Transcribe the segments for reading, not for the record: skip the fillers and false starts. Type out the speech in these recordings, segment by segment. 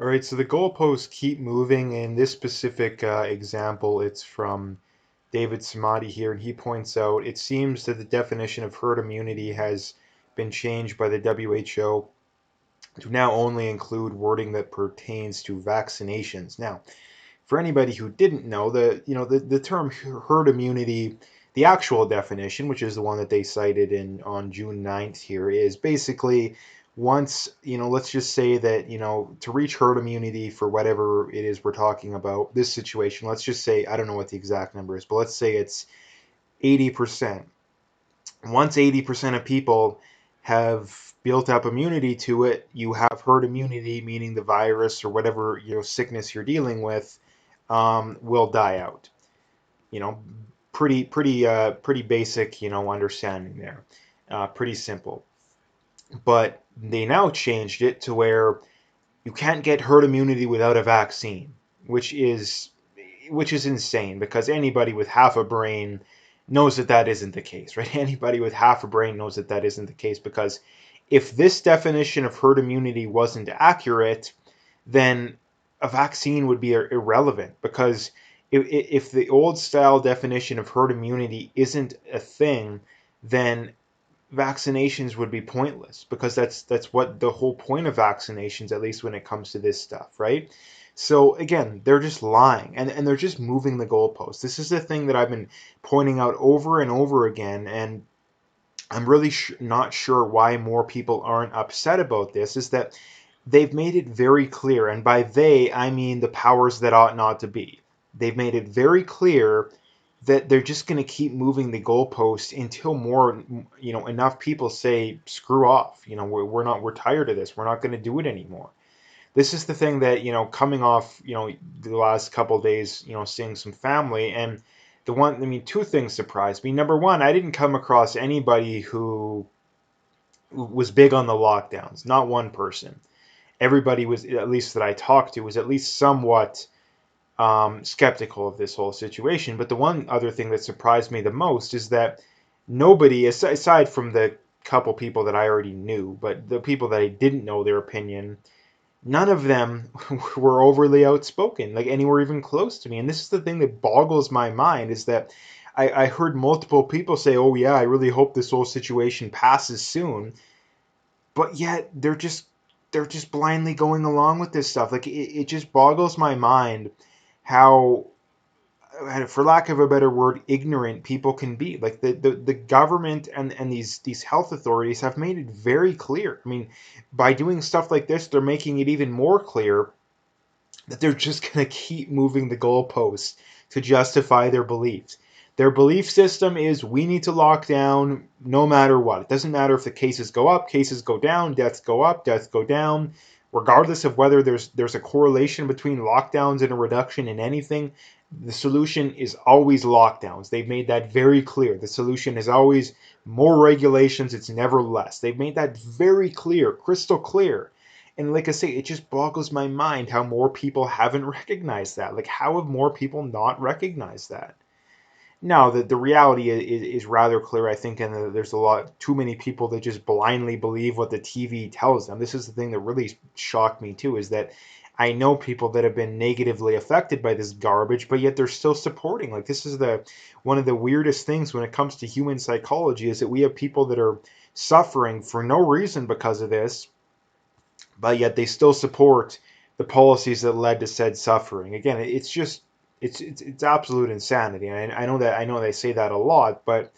All right, so the goalposts keep moving. In this specific example, it's from David Samadi here, and he points out it seems that the definition of herd immunity has been changed by the WHO to now only include wording that pertains to vaccinations. Now, for anybody who didn't know, the term herd immunity, the actual definition, which is the one that they cited in on June 9th here, is basically once, let's just say that, to reach herd immunity for whatever it is we're talking about, this situation, let's just say, I don't know what the exact number is, but let's say it's 80%. Once 80% of people have built up immunity to it, you have herd immunity, meaning the virus or whatever sickness you're dealing with will die out. You know, pretty basic understanding there. Pretty simple. But they now changed it to where you can't get herd immunity without a vaccine, which is which is insane because anybody with half a brain knows that that isn't the case, right? Anybody with half a brain knows that that isn't the case because if this definition of herd immunity wasn't accurate, then a vaccine would be irrelevant because if the old style definition of herd immunity isn't a thing, then vaccinations would be pointless because that's what the whole point of vaccinations, at least when it comes to this stuff, right? So again, they're just lying and they're just moving the goalposts. This is the thing that I've been pointing out over and over again, and I'm really not sure why more people aren't upset about this. Is that they've made it very clear, and by they I mean the powers that ought not to be. They've made it very clear that they're just going to keep moving the goalpost until more, enough people say screw off. We're tired of this. We're not going to do it anymore. This is the thing that coming off the last couple of days, seeing some family, and two things surprised me. Number one, I didn't come across anybody who was big on the lockdowns. Not one person. Everybody was, at least that I talked to, was at least somewhat skeptical of this whole situation. But the one other thing that surprised me the most is that nobody, aside from the couple people that I already knew, but the people that I didn't know their opinion, none of them were overly outspoken, like anywhere even close to me. And this is the thing that boggles my mind is that I heard multiple people say, "Oh yeah, I really hope this whole situation passes soon," but yet they're just blindly going along with this stuff. Like it just boggles my mind how, for lack of a better word, ignorant people can be. Like the government and these health authorities have made it very clear. I mean, by doing stuff like this, they're making it even more clear that they're just going to keep moving the goalposts to justify their beliefs. Their belief system is we need to lock down no matter what. It doesn't matter if the cases go up, cases go down, deaths go up, deaths go down, regardless of whether there's a correlation between lockdowns and a reduction in anything. The solution is always lockdowns. They've made that very clear. The solution is always more regulations, it's never less. They've made that very clear, crystal clear. And like I say, it just boggles my mind how more people haven't recognized that. Like, how have more people not recognized that? Now, the reality is rather clear, I think, and there's a lot too many people that just blindly believe what the TV tells them. This is the thing that really shocked me too, is that I know people that have been negatively affected by this garbage, but yet they're still supporting. Like this is the one of the weirdest things when it comes to human psychology is that we have people that are suffering for no reason because of this, but yet they still support the policies that led to said suffering. Again, it's just it's absolute insanity. And I know they say that a lot, but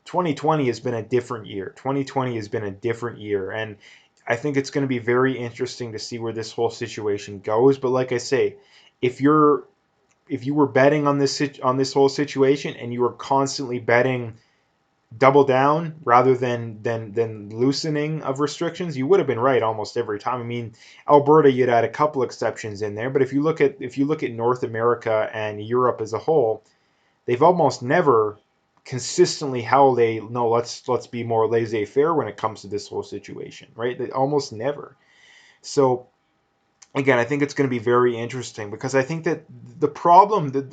2020 has been a different year. 2020 has been a different year, and I think it's going to be very interesting to see where this whole situation goes. But like I say, if you're if you were betting on this whole situation and you were constantly betting double down rather than loosening of restrictions, you would have been right almost every time. I mean, Alberta, you'd had a couple exceptions in there, but if you look at North America and Europe as a whole, they've almost never consistently held a no. Let's be more laissez-faire when it comes to this whole situation, right? They almost never. So again, I think it's going to be very interesting because I think that the problem that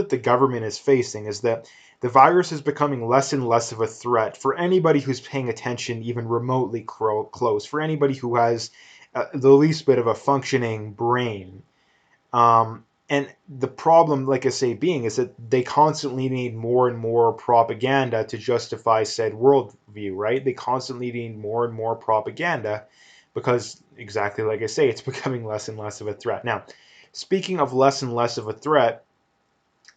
the government is facing is that the virus is becoming less and less of a threat for anybody who's paying attention even remotely close, for anybody who has the least bit of a functioning brain. And the problem, like I say, being is that they constantly need more and more propaganda to justify said worldview, right? They constantly need more and more propaganda because, exactly like I say, it's becoming less and less of a threat. Now, speaking of less and less of a threat,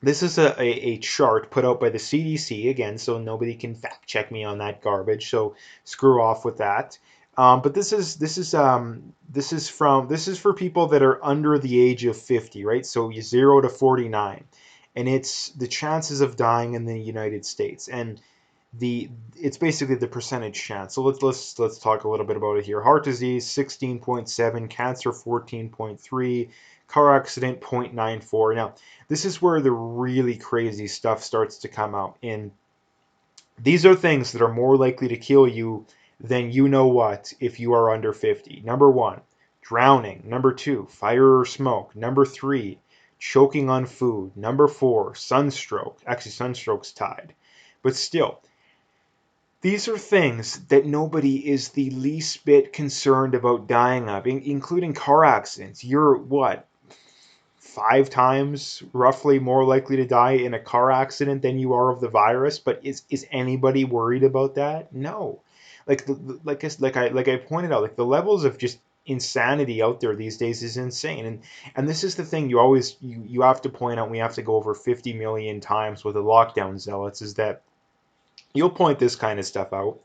this is a chart put out by the CDC, again, so nobody can fact check me on that garbage. So screw off with that. But this is for people that are under the age of 50, right? So 0 to 49, and it's the chances of dying in the United States, and it's basically the percentage chance. So let's talk a little bit about it here. Heart disease 16.7, cancer 14.3, car accident 0.94. Now, this is where the really crazy stuff starts to come out. And these are things that are more likely to kill you than you know what if you are under 50. Number 1, drowning. Number 2, fire or smoke. Number 3, choking on food. Number 4, sunstroke. Actually, sunstroke's tied. But still, these are things that nobody is the least bit concerned about dying of, including car accidents. You're what, 5 times roughly more likely to die in a car accident than you are of the virus? But is anybody worried about that? No. Like I pointed out, like the levels of just insanity out there these days is insane. And this is the thing you have to point out. We have to go over 50 million times with the lockdown zealots, is that you'll point this kind of stuff out.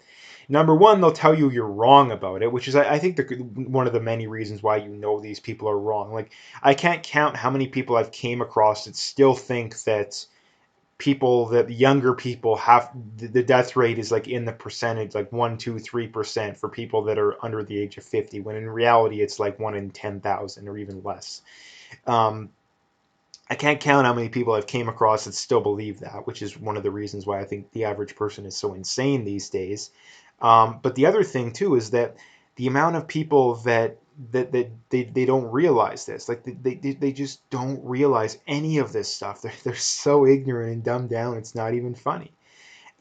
Number one, they'll tell you you're wrong about it, which is, I think, one of the many reasons why you know these people are wrong. Like, I can't count how many people I've came across that still think that younger people have the death rate is like in the percentage, like 1, 2, 3% for people that are under the age of 50, when in reality it's like 1 in 10,000 or even less. Um, I can't count how many people I've came across that still believe that, which is one of the reasons why I think the average person is so insane these days. But the other thing too is that the amount of people that they don't realize this, like they just don't realize any of this stuff. They're so ignorant and dumbed down. It's not even funny.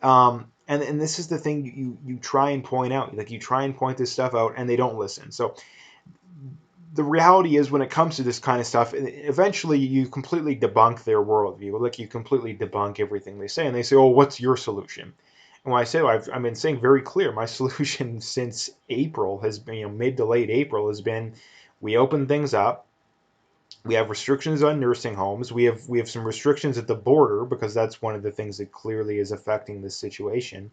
And this is the thing you try and point out, like you try and point this stuff out, and they don't listen. So the reality is, when it comes to this kind of stuff, eventually you completely debunk their worldview. Like, you completely debunk everything they say, and they say, "Oh, what's your solution?" And when I say, I've been saying very clear, my solution since April has been, mid to late April, has been, we open things up. We have restrictions on nursing homes. We have some restrictions at the border, because that's one of the things that clearly is affecting this situation,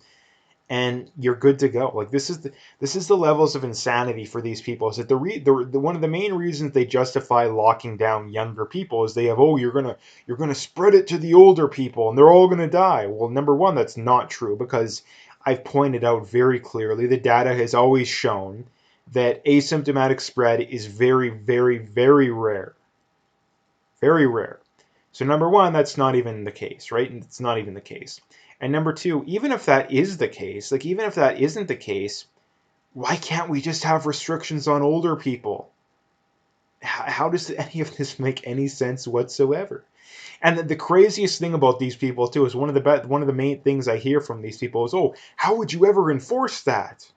and you're good to go. Like, this is the levels of insanity for these people. Is that the one of the main reasons they justify locking down younger people is they have, oh, you're gonna spread it to the older people and they're all gonna die. Well, number one, that's not true, because I've pointed out very clearly the data has always shown that asymptomatic spread is very, very, very rare. Very rare. So number one, that's not even the case, right? It's not even the case. And number two, even if that is the case, like, even if that isn't the case, why can't we just have restrictions on older people? How does any of this make any sense whatsoever? And the craziest thing about these people too is, one of the main things I hear from these people is, "Oh, how would you ever enforce that?"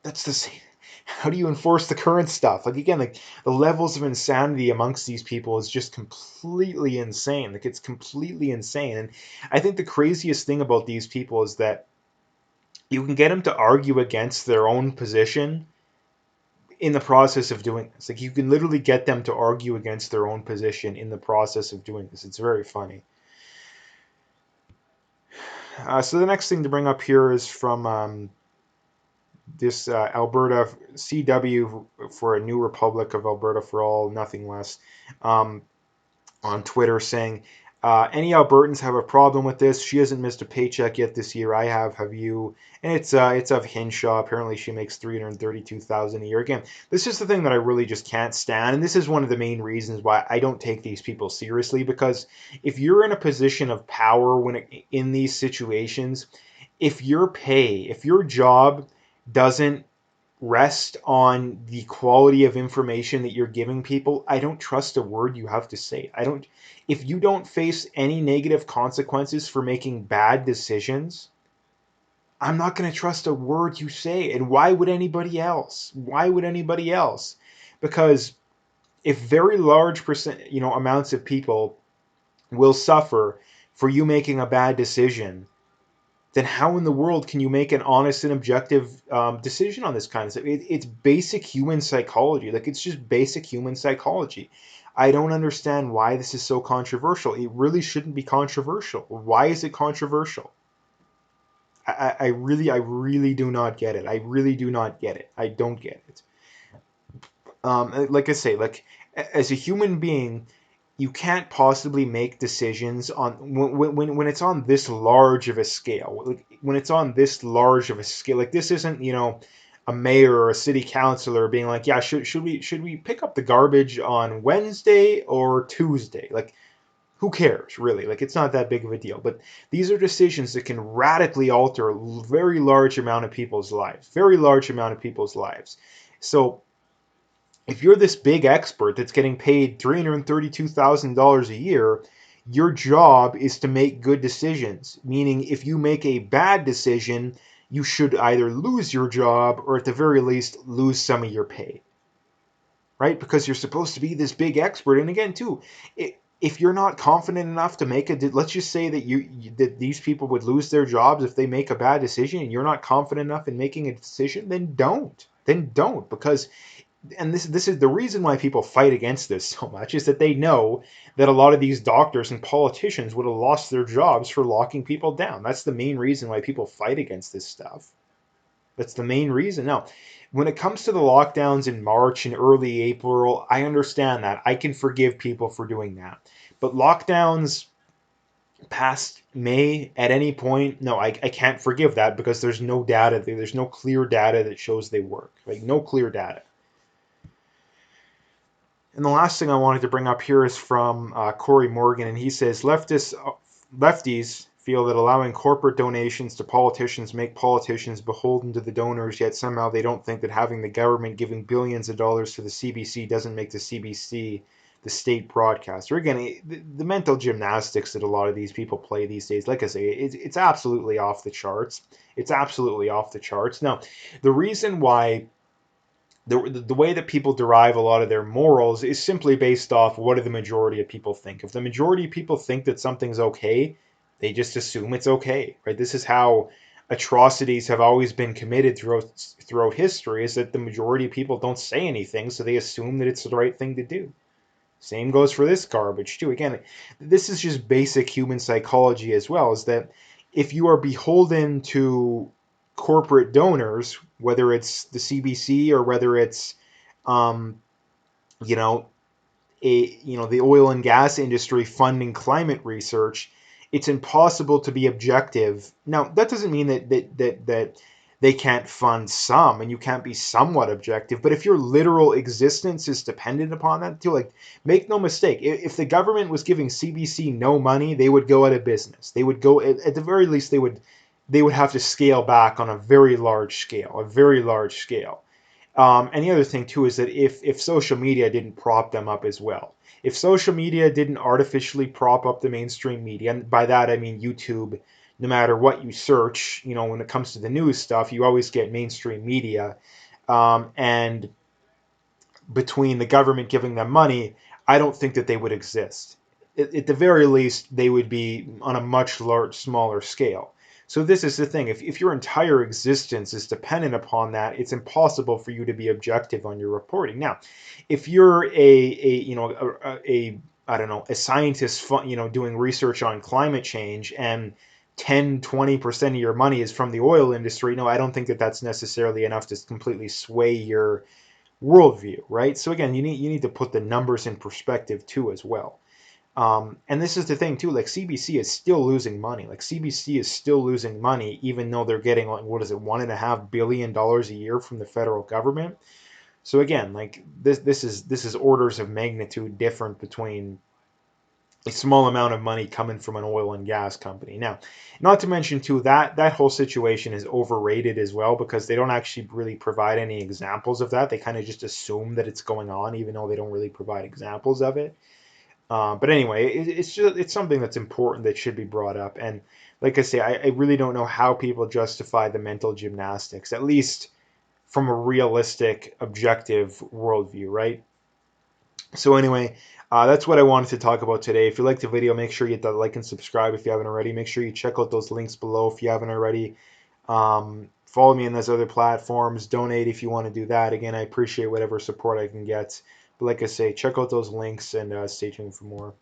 That's the same. How do you enforce the current stuff? Like, again, like, the levels of insanity amongst these people is just completely insane. Like, it's completely insane. And I think the craziest thing about these people is that you can get them to argue against their own position in the process of doing this. Like, you can literally get them to argue against their own position in the process of doing this. It's very funny. So the next thing to bring up here is from this Alberta CW for a New Republic of Alberta for All, nothing less, um, on Twitter, saying, any Albertans have a problem with this? She hasn't missed a paycheck yet this year. I have. Have you? And it's of Hinshaw. Apparently, she makes $332,000 a year. Again, this is the thing that I really just can't stand, and this is one of the main reasons why I don't take these people seriously. Because if you're in a position of power in these situations, if your job doesn't rest on the quality of information that you're giving people, I don't trust a word you have to say. If you don't face any negative consequences for making bad decisions, I'm not going to trust a word you say. And why would anybody else? Why would anybody else? Because if very large amounts of people will suffer for you making a bad decision, then how in the world can you make an honest and objective decision on this kind of stuff? It's basic human psychology. Like, it's just basic human psychology. I don't understand why this is so controversial. It really shouldn't be controversial. Why is it controversial? I really do not get it. I really do not get it. I don't get it. Like I say, like, as a human being, you can't possibly make decisions on when it's on this large of a scale. Like, when it's on this large of a scale, like, this isn't, a mayor or a city councilor being like, yeah, should we pick up the garbage on Wednesday or Tuesday? Like, who cares, really? Like, it's not that big of a deal. But these are decisions that can radically alter a very large amount of people's lives, very large amount of people's lives. So if you're this big expert that's getting paid $332,000 a year, your job is to make good decisions. Meaning, if you make a bad decision, you should either lose your job or at the very least lose some of your pay, right? Because you're supposed to be this big expert. And again, too, if you're not confident enough to make let's just say that that these people would lose their jobs if they make a bad decision, and you're not confident enough in making a decision, then don't, because, and this is the reason why people fight against this so much, is that they know that a lot of these doctors and politicians would have lost their jobs for locking people down. That's the main reason why people fight against this stuff. That's the main reason. Now, when it comes to the lockdowns in March and early April, I understand that. I can forgive people for doing that. But lockdowns past May at any point, no, I can't forgive that, because there's no data. There's no clear data that shows they work. Like, no clear data. And the last thing I wanted to bring up here is from Corey Morgan, and he says lefties feel that allowing corporate donations to politicians make politicians beholden to the donors, yet somehow they don't think that having the government giving billions of dollars to the CBC doesn't make the CBC the state broadcaster. Again, the mental gymnastics that a lot of these people play these days, like I say, it's absolutely off the charts. It's absolutely off the charts. Now, the reason why the way that people derive a lot of their morals is simply based off what do the majority of people think. If the majority of people think that something's okay, they just assume it's okay, right? This is how atrocities have always been committed throughout history, is that the majority of people don't say anything, so they assume that it's the right thing to do. Same goes for this garbage too. Again, this is just basic human psychology as well, is that if you are beholden to corporate donors, whether it's the CBC or whether it's um, you know the oil and gas industry funding climate research, it's impossible to be objective. Now, that doesn't mean that they can't fund some and you can't be somewhat objective, but if your literal existence is dependent upon that too, like, make no mistake, if the government was giving CBC no money, they would go out of business. They would go, at the very least, they would have to scale back on a very large scale, a very large scale. And the other thing too is that if social media didn't prop them up as well, if social media didn't artificially prop up the mainstream media, and by that I mean YouTube, no matter what you search, when it comes to the news stuff, you always get mainstream media, and between the government giving them money, I don't think that they would exist. At the very least, they would be on a much smaller scale. So this is the thing. If your entire existence is dependent upon that, it's impossible for you to be objective on your reporting. Now, if you're a I don't know, a scientist, doing research on climate change, and 10-20% of your money is from the oil industry, no, I don't think that that's necessarily enough to completely sway your worldview, right? So again, you need to put the numbers in perspective too as well. And this is the thing too, like, CBC is still losing money. Like, CBC is still losing money, even though they're getting, like, what is it, $1.5 billion a year from the federal government. So again, like, this is orders of magnitude different between a small amount of money coming from an oil and gas company. Now, not to mention too, that whole situation is overrated as well, because they don't actually really provide any examples of that. They kind of just assume that it's going on, even though they don't really provide examples of it. But anyway, it's something that's important that should be brought up. And like I say, I really don't know how people justify the mental gymnastics, at least from a realistic, objective worldview, right? So anyway, that's what I wanted to talk about today. If you liked the video, make sure you hit that like and subscribe if you haven't already. Make sure you check out those links below if you haven't already. Follow me on those other platforms. Donate if you want to do that. Again, I appreciate whatever support I can get. But like I say, check out those links and stay tuned for more.